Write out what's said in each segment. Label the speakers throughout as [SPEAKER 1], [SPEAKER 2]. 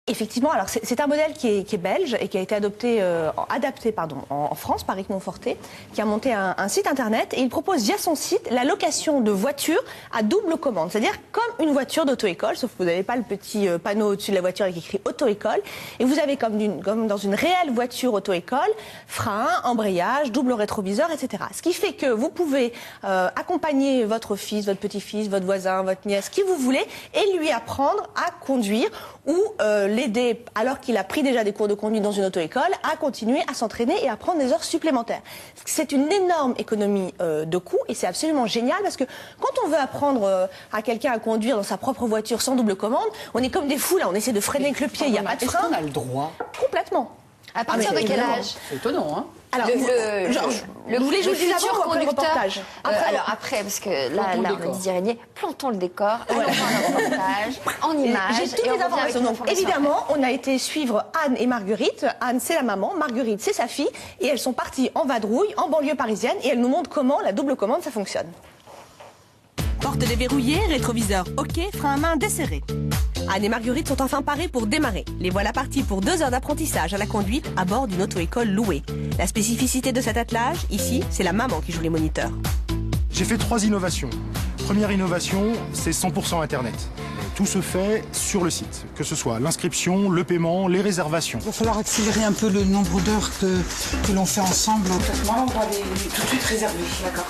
[SPEAKER 1] Effectivement, alors c'est un modèle qui est belge et qui a été adapté en France par Rick Monforté, qui a monté un site internet et il propose via son site la location de voitures à double commande, c'est-à-dire comme une voiture d'auto-école, sauf que vous n'avez pas le petit panneau au-dessus de la voiture avec écrit auto-école, et vous avez comme dans une réelle voiture auto-école, frein, embrayage, double rétroviseur, etc. Ce qui fait que vous pouvez accompagner votre fils, votre petit-fils, votre voisin, votre nièce, qui vous voulez, et lui apprendre à conduire ou l'aider, alors qu'il a pris déjà des cours de conduite dans une auto-école, à continuer à s'entraîner et à prendre des heures supplémentaires. C'est une énorme économie de coûts et c'est absolument génial parce que quand on veut apprendre à quelqu'un à conduire dans sa propre voiture sans double commande, on est comme des fous là, on essaie de freiner avec le pied, il n'y a pas de frein.
[SPEAKER 2] Est-ce qu'on a le droit?
[SPEAKER 1] Complètement.
[SPEAKER 3] À partir de quel âge?
[SPEAKER 2] C'est étonnant, hein?
[SPEAKER 1] Alors,
[SPEAKER 3] le
[SPEAKER 1] futur conducteur.
[SPEAKER 3] Alors après, parce que là on me dit Irénée, plantons le décor, allons voir le reportage, en images.
[SPEAKER 1] J'ai toutes les informations. Donc évidemment, on a été suivre Anne et Marguerite. Anne, c'est la maman, Marguerite, c'est sa fille. Et elles sont parties en vadrouille, en banlieue parisienne. Et elles nous montrent comment la double commande, ça fonctionne. Porte déverrouillée, rétroviseur OK, frein à main desserré. Anne et Marguerite sont enfin parées pour démarrer. Les voilà parties pour 2 heures d'apprentissage à la conduite à bord d'une auto-école louée. La spécificité de cet attelage, ici, c'est la maman qui joue les moniteurs.
[SPEAKER 4] J'ai fait 3 innovations. Première innovation, c'est 100% Internet. Tout se fait sur le site, que ce soit l'inscription, le paiement, les réservations.
[SPEAKER 5] Il va falloir accélérer un peu le nombre d'heures que l'on fait ensemble.
[SPEAKER 2] Moi, on va les tout de suite réserver, d'accord.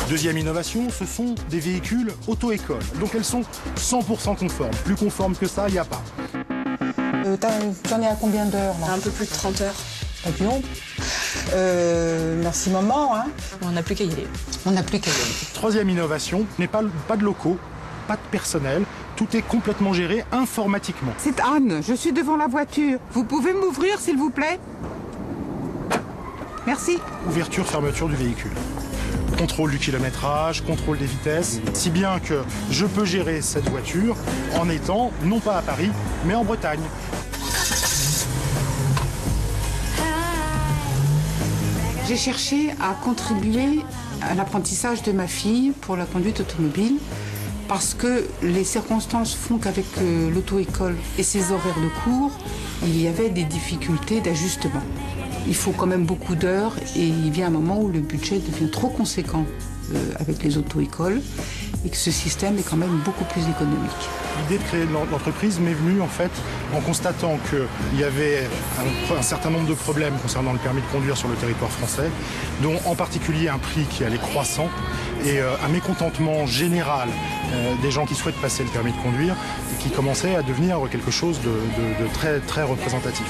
[SPEAKER 4] Deuxième innovation, ce sont des véhicules auto-école. Donc elles sont 100% conformes. Plus conformes que ça, il n'y a pas.
[SPEAKER 5] T'en es à combien d'heures là?
[SPEAKER 6] Un peu plus de 30 heures.
[SPEAKER 5] Non. Merci maman. Hein.
[SPEAKER 6] On n'a plus qu'à y aller.
[SPEAKER 5] On n'a plus qu'à y aller.
[SPEAKER 4] Troisième innovation, n'est pas de locaux, pas de personnel. Tout est complètement géré informatiquement.
[SPEAKER 7] C'est Anne, je suis devant la voiture. Vous pouvez m'ouvrir s'il vous plaît? Merci.
[SPEAKER 4] Ouverture, fermeture du véhicule. Contrôle du kilométrage, contrôle des vitesses, si bien que je peux gérer cette voiture en étant, non pas à Paris, mais en Bretagne.
[SPEAKER 5] J'ai cherché à contribuer à l'apprentissage de ma fille pour la conduite automobile parce que les circonstances font qu'avec l'auto-école et ses horaires de cours, il y avait des difficultés d'ajustement. Il faut quand même beaucoup d'heures et il vient un moment où le budget devient trop conséquent avec les auto-écoles et que ce système est quand même beaucoup plus économique.
[SPEAKER 4] L'idée de créer l'entreprise m'est venue en fait en constatant qu'il y avait un certain nombre de problèmes concernant le permis de conduire sur le territoire français, dont en particulier un prix qui allait croissant et un mécontentement général des gens qui souhaitent passer le permis de conduire et qui commençait à devenir quelque chose de très, très représentatif.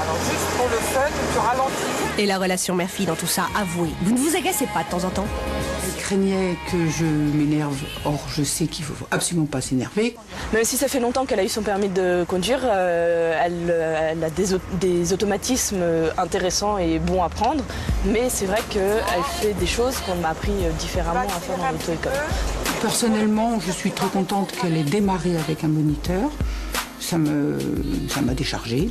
[SPEAKER 7] Alors juste pour le fun, tu ralentis.
[SPEAKER 1] Et la relation mère-fille dans tout ça, avouez, vous ne vous agacez pas de temps en temps?
[SPEAKER 5] Elle craignait que je m'énerve, or je sais qu'il ne faut absolument pas s'énerver.
[SPEAKER 6] Même si ça fait longtemps qu'elle a eu son permis de conduire, elle a des automatismes intéressants et bons à prendre. Mais c'est vrai qu'elle fait des choses qu'on m'a appris différemment à faire dans l'auto-école.
[SPEAKER 5] Personnellement, je suis très contente qu'elle ait démarré avec un moniteur. Ça m'a déchargée.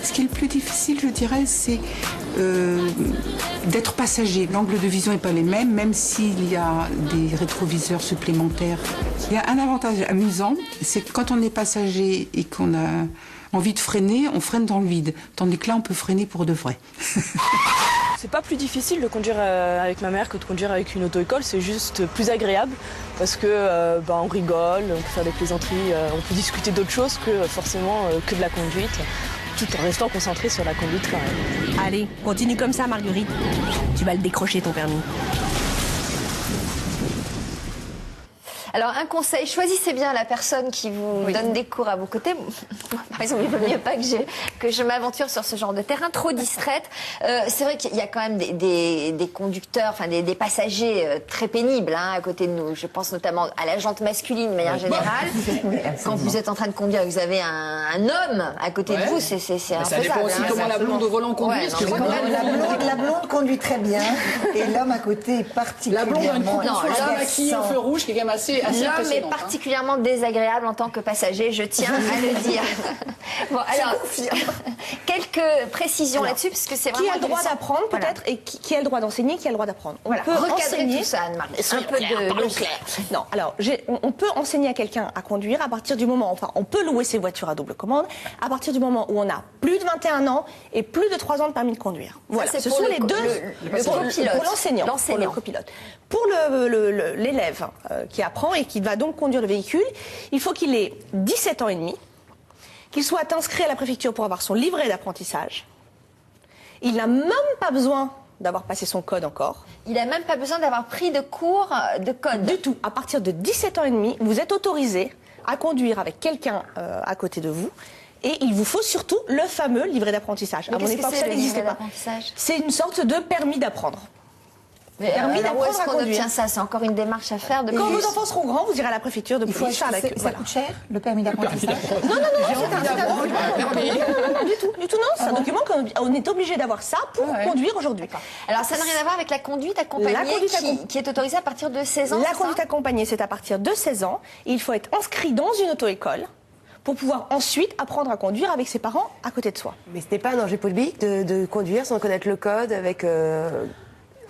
[SPEAKER 5] Ce qui est le plus difficile, je dirais, c'est d'être passager. L'angle de vision n'est pas les mêmes, même s'il y a des rétroviseurs supplémentaires. Il y a un avantage amusant, c'est que quand on est passager et qu'on a envie de freiner, on freine dans le vide. Tandis que là, on peut freiner pour de vrai.
[SPEAKER 6] C'est pas plus difficile de conduire avec ma mère que de conduire avec une auto-école, c'est juste plus agréable parce que on rigole, on peut faire des plaisanteries, on peut discuter d'autres choses que forcément que de la conduite, tout en restant concentré sur la conduite quand même.
[SPEAKER 1] Allez, continue comme ça Marguerite. Tu vas le décrocher ton permis.
[SPEAKER 3] Alors, un conseil, choisissez bien la personne qui vous donne des cours à vos côtés. Moi, par exemple, il vaut mieux pas que je m'aventure sur ce genre de terrain, trop distraite. C'est vrai qu'il y a quand même des conducteurs, enfin des passagers très pénibles à côté de nous. Je pense notamment à la jante masculine de manière générale. Quand vous êtes en train de conduire et que vous avez un homme à côté de vous, c'est infaisable.
[SPEAKER 2] Ça dépend aussi comment la blonde au volant conduit.
[SPEAKER 1] La blonde
[SPEAKER 8] conduit très bien et l'homme à côté est
[SPEAKER 2] La blonde a une
[SPEAKER 8] particulièrement
[SPEAKER 2] propension à maquiller au feu rouge qui est quand même assez
[SPEAKER 3] L'homme est
[SPEAKER 2] impressionnante.
[SPEAKER 3] particulièrement désagréable en tant que passager, je tiens à le dire. Bon, alors, quelques précisions là-dessus, parce que c'est vraiment
[SPEAKER 1] Qui a le droit
[SPEAKER 3] intéressant.
[SPEAKER 1] d'apprendre
[SPEAKER 3] Voilà.
[SPEAKER 1] peut-être et qui a le droit d'enseigner, qui a le droit d'apprendre. On
[SPEAKER 3] Voilà,
[SPEAKER 1] peut
[SPEAKER 3] recadrer
[SPEAKER 1] enseigner
[SPEAKER 3] tout ça, Anne-Marie. Un peu de logique.
[SPEAKER 1] Non, alors on peut enseigner à quelqu'un à conduire à partir du moment, enfin on peut louer ses voitures à double commande à partir du moment où on a plus de 21 ans et plus de 3 ans de permis de conduire. Voilà,
[SPEAKER 3] c'est
[SPEAKER 1] ce
[SPEAKER 3] pour
[SPEAKER 1] sont
[SPEAKER 3] le
[SPEAKER 1] les
[SPEAKER 3] co-
[SPEAKER 1] deux
[SPEAKER 3] le copilote.
[SPEAKER 1] pour l'enseignant, pour le copilote. Pour l'élève qui apprend et qui va donc conduire le véhicule, il faut qu'il ait 17 ans et demi, qu'il soit inscrit à la préfecture pour avoir son livret d'apprentissage. Il n'a même pas besoin d'avoir passé son code encore.
[SPEAKER 3] Il n'a même pas besoin d'avoir pris de cours de code.
[SPEAKER 1] Du tout. À partir de 17 ans et demi, vous êtes autorisé à conduire avec quelqu'un à côté de vous. Et il vous faut surtout le fameux livret d'apprentissage.
[SPEAKER 3] Mais
[SPEAKER 1] À mon
[SPEAKER 3] qu'est-ce que
[SPEAKER 1] époque,
[SPEAKER 3] c'est,
[SPEAKER 1] ça
[SPEAKER 3] le
[SPEAKER 1] n'existait
[SPEAKER 3] livret
[SPEAKER 1] pas.
[SPEAKER 3] d'apprentissage ?
[SPEAKER 1] C'est une sorte de permis d'apprendre.
[SPEAKER 3] Mais
[SPEAKER 1] Permis
[SPEAKER 3] alors, où
[SPEAKER 1] d'apprendre
[SPEAKER 3] est-ce
[SPEAKER 1] à
[SPEAKER 3] qu'on
[SPEAKER 1] conduire.
[SPEAKER 3] obtient ça ? C'est encore une démarche à faire de
[SPEAKER 1] Quand
[SPEAKER 3] plus.
[SPEAKER 1] vos enfants seront grands, vous irez à la préfecture de
[SPEAKER 8] Il faut
[SPEAKER 1] police faire la
[SPEAKER 8] acheter,
[SPEAKER 1] queue.
[SPEAKER 8] ça
[SPEAKER 1] Voilà.
[SPEAKER 8] coûte cher, le permis d'apprentissage.
[SPEAKER 1] Non, du tout, non. C'est un document qu'on est obligé d'avoir ça pour conduire aujourd'hui.
[SPEAKER 3] Alors, ça n'a rien à voir avec la conduite accompagnée
[SPEAKER 1] La conduite
[SPEAKER 3] qui est autorisée à partir de 16 ans.
[SPEAKER 1] La
[SPEAKER 3] c'est ça
[SPEAKER 1] conduite accompagnée, c'est à partir de 16 ans. Et il faut être inscrit dans une auto-école pour pouvoir ensuite apprendre à conduire avec ses parents à côté de soi.
[SPEAKER 9] Mais c'était pas un danger public de conduire sans connaître le code avec.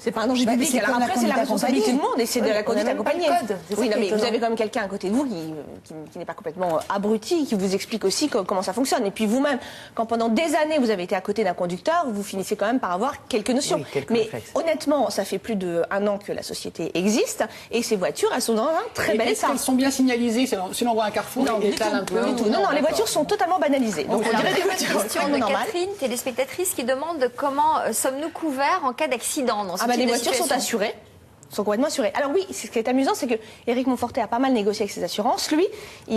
[SPEAKER 1] C'est pas un danger
[SPEAKER 8] Bah,
[SPEAKER 1] public.
[SPEAKER 8] c'est
[SPEAKER 1] Alors
[SPEAKER 8] comme la
[SPEAKER 1] après, c'est la
[SPEAKER 8] conduite
[SPEAKER 1] responsabilité de
[SPEAKER 8] accompagnée.
[SPEAKER 1] monde et c'est de la conduite
[SPEAKER 9] on a même pas
[SPEAKER 1] accompagnée.
[SPEAKER 9] le code. C'est ça
[SPEAKER 1] Oui, non,
[SPEAKER 9] qui est
[SPEAKER 1] mais vous
[SPEAKER 9] étonnant.
[SPEAKER 1] avez quand même quelqu'un à côté de vous qui n'est pas complètement abruti, qui vous explique aussi comment ça fonctionne. Et puis vous-même, quand pendant des années vous avez été à côté d'un conducteur, vous finissez quand même par avoir quelques notions.
[SPEAKER 9] Oui, quelques
[SPEAKER 1] mais
[SPEAKER 9] réflexes.
[SPEAKER 1] honnêtement, ça fait plus d'1 an que la société existe et ces voitures, elles sont dans un très bel
[SPEAKER 2] Est-ce
[SPEAKER 1] état.
[SPEAKER 2] qu'elles sont bien signalisées si l'on voit un carrefour
[SPEAKER 1] Non,
[SPEAKER 2] et
[SPEAKER 1] du tout,
[SPEAKER 2] étale un peu
[SPEAKER 1] du tout. Non, non, les voitures sont totalement banalisées. Donc on
[SPEAKER 3] Alors,
[SPEAKER 1] dirait des
[SPEAKER 3] une
[SPEAKER 1] voitures
[SPEAKER 3] question de
[SPEAKER 1] vraiment normales.
[SPEAKER 3] Catherine, téléspectatrice, qui demande comment sommes-nous couverts en cas d'accident dans ce
[SPEAKER 1] Ah bah
[SPEAKER 3] type
[SPEAKER 1] les
[SPEAKER 3] de
[SPEAKER 1] voitures sont
[SPEAKER 3] situation.
[SPEAKER 1] assurées. Sont complètement assurées. Alors oui, ce qui est amusant, c'est que Éric Monfortet a pas mal négocié avec ses assurances. Lui,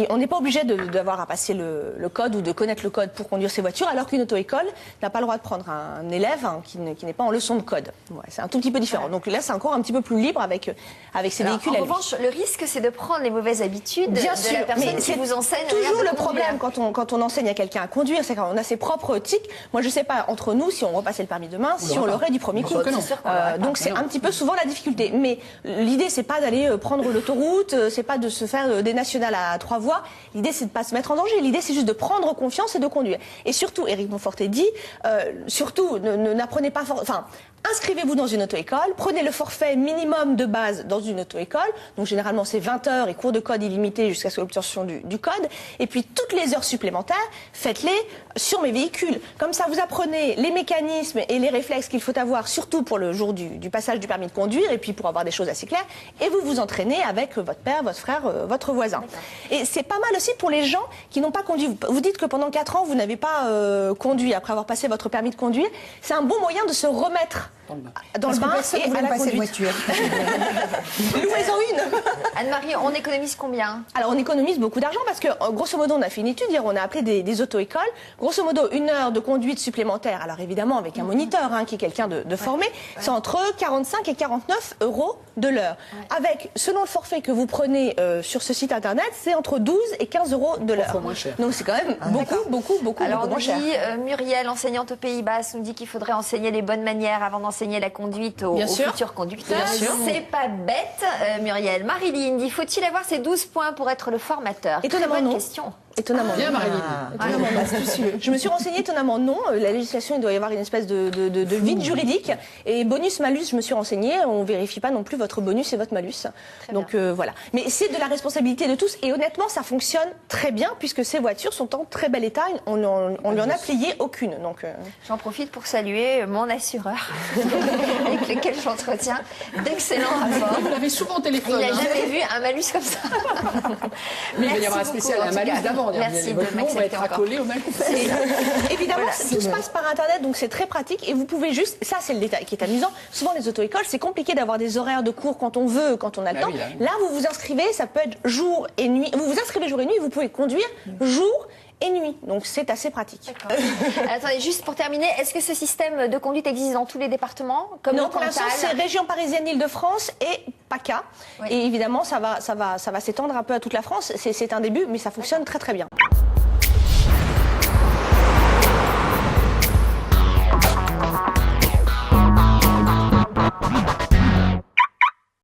[SPEAKER 1] on n'est pas obligé d'avoir à passer le code ou de connaître le code pour conduire ses voitures, alors qu'une auto-école n'a pas le droit de prendre un élève qui n'est pas en leçon de code. Ouais, c'est un tout petit peu différent. Donc là, c'est encore un petit peu plus libre avec ses
[SPEAKER 3] Alors,
[SPEAKER 1] véhicules
[SPEAKER 3] en
[SPEAKER 1] à lui.
[SPEAKER 3] revanche, le risque, c'est de prendre les mauvaises habitudes
[SPEAKER 1] Bien
[SPEAKER 3] de
[SPEAKER 1] sûr,
[SPEAKER 3] la personne
[SPEAKER 1] mais
[SPEAKER 3] qui
[SPEAKER 1] c'est
[SPEAKER 3] vous enseigne.
[SPEAKER 1] toujours
[SPEAKER 3] à
[SPEAKER 1] le problème
[SPEAKER 3] conduire.
[SPEAKER 1] quand on enseigne à quelqu'un à conduire, c'est qu'on a ses propres tics. Moi, je sais pas entre nous si on repassait le permis demain, si on l'aurait du premier coup.
[SPEAKER 2] que non.
[SPEAKER 1] Donc c'est un petit peu souvent la difficulté. Mais l'idée, c'est pas d'aller prendre l'autoroute, c'est pas de se faire des nationales à 3 voies. L'idée, c'est de pas se mettre en danger. L'idée, c'est juste de prendre confiance et de conduire. Et surtout, Éric Monfortet dit, surtout, n'apprenez pas, enfin, inscrivez-vous dans une auto-école, prenez le forfait minimum de base dans une auto-école. Donc généralement, c'est 20 heures et cours de code illimité jusqu'à l'obtention du code. Et puis toutes les heures supplémentaires, faites-les sur mes véhicules. Comme ça, vous apprenez les mécanismes et les réflexes qu'il faut avoir, surtout pour le jour du passage du permis de conduire, et puis pour avoir des choses assez claires. Et vous vous entraînez avec votre père, votre frère, votre voisin. Et c'est pas mal aussi pour les gens qui n'ont pas conduit. Vous dites que pendant 4 ans, vous n'avez pas conduit après avoir passé votre permis de conduire. C'est un bon moyen de se remettre dans le bain
[SPEAKER 8] Personne
[SPEAKER 1] et
[SPEAKER 8] ne
[SPEAKER 1] à
[SPEAKER 8] veut
[SPEAKER 1] la
[SPEAKER 8] passer de
[SPEAKER 1] conduite.
[SPEAKER 8] voiture.
[SPEAKER 1] Louez-en une.
[SPEAKER 3] Anne-Marie, on économise combien?
[SPEAKER 1] Alors on économise beaucoup d'argent parce que grosso modo on a fait une étude, hier on a appelé des auto-écoles, grosso modo 1 heure de conduite supplémentaire, alors évidemment avec un moniteur qui est quelqu'un de formé, c'est entre 45 et 49 euros de l'heure. Avec, selon le forfait que vous prenez sur ce site internet, c'est entre 12 et 15 euros de l'heure.
[SPEAKER 2] moins cher.
[SPEAKER 1] Donc c'est quand même beaucoup
[SPEAKER 3] Alors on
[SPEAKER 1] moins
[SPEAKER 3] nous
[SPEAKER 1] cher.
[SPEAKER 3] dit, Muriel, enseignante au Pays Basque, nous dit qu'il faudrait enseigner les bonnes manières avant d'enseigner la conduite aux
[SPEAKER 1] Bien sûr.
[SPEAKER 3] futurs conducteurs.
[SPEAKER 1] Bien sûr.
[SPEAKER 3] C'est pas bête, Muriel. Marilyn dit, faut-il avoir ces 12 points pour être le formateur?
[SPEAKER 1] Étonnamment,
[SPEAKER 3] Très bonne
[SPEAKER 1] non.
[SPEAKER 3] question.
[SPEAKER 1] Étonnamment.
[SPEAKER 2] Bien, Marilyn.
[SPEAKER 1] Étonnamment, non. Je me suis renseignée étonnamment non. La législation, il doit y avoir une espèce de vide juridique. Et bonus-malus, je me suis renseignée. On ne vérifie pas non plus votre bonus et votre malus. Donc voilà. Mais c'est de la responsabilité de tous. Et honnêtement, ça fonctionne très bien puisque ces voitures sont en très bel état. On lui en a plié aucune. Donc,
[SPEAKER 3] J'en profite pour saluer mon assureur avec lequel j'entretiens d'excellents rapports.
[SPEAKER 2] Vous l'avez souvent au téléphone.
[SPEAKER 3] Il n'a
[SPEAKER 2] hein.
[SPEAKER 3] jamais vu un malus comme ça.
[SPEAKER 2] Mais il va y avoir un
[SPEAKER 3] Merci
[SPEAKER 2] spécial,
[SPEAKER 3] beaucoup,
[SPEAKER 2] un
[SPEAKER 3] en tout
[SPEAKER 2] malus
[SPEAKER 3] cas.
[SPEAKER 2] d'avant.
[SPEAKER 3] Merci de
[SPEAKER 2] Votre nom va
[SPEAKER 3] m'accepter
[SPEAKER 2] être
[SPEAKER 3] encore.
[SPEAKER 2] accolé au même coup.
[SPEAKER 1] évidemment, tout se passe par Internet, donc c'est très pratique. Et vous pouvez juste, ça c'est le détail qui est amusant, souvent les auto-écoles, c'est compliqué d'avoir des horaires de cours quand on veut, quand on a le
[SPEAKER 2] Bah
[SPEAKER 1] temps.
[SPEAKER 2] oui, là.
[SPEAKER 1] Là, vous vous inscrivez, ça peut être jour et nuit. Vous vous inscrivez jour et nuit, vous pouvez conduire jour et nuit. Donc c'est assez pratique.
[SPEAKER 3] Attendez, juste pour terminer, est-ce que ce système de conduite existe dans tous les départements comme
[SPEAKER 1] Non,
[SPEAKER 3] le
[SPEAKER 1] pour l'instant,
[SPEAKER 3] Cantal
[SPEAKER 1] c'est région parisienne, Île-de-France et PACA.
[SPEAKER 3] Oui.
[SPEAKER 1] Et évidemment, ça va s'étendre un peu à toute la France. C'est un début, mais ça fonctionne très très bien.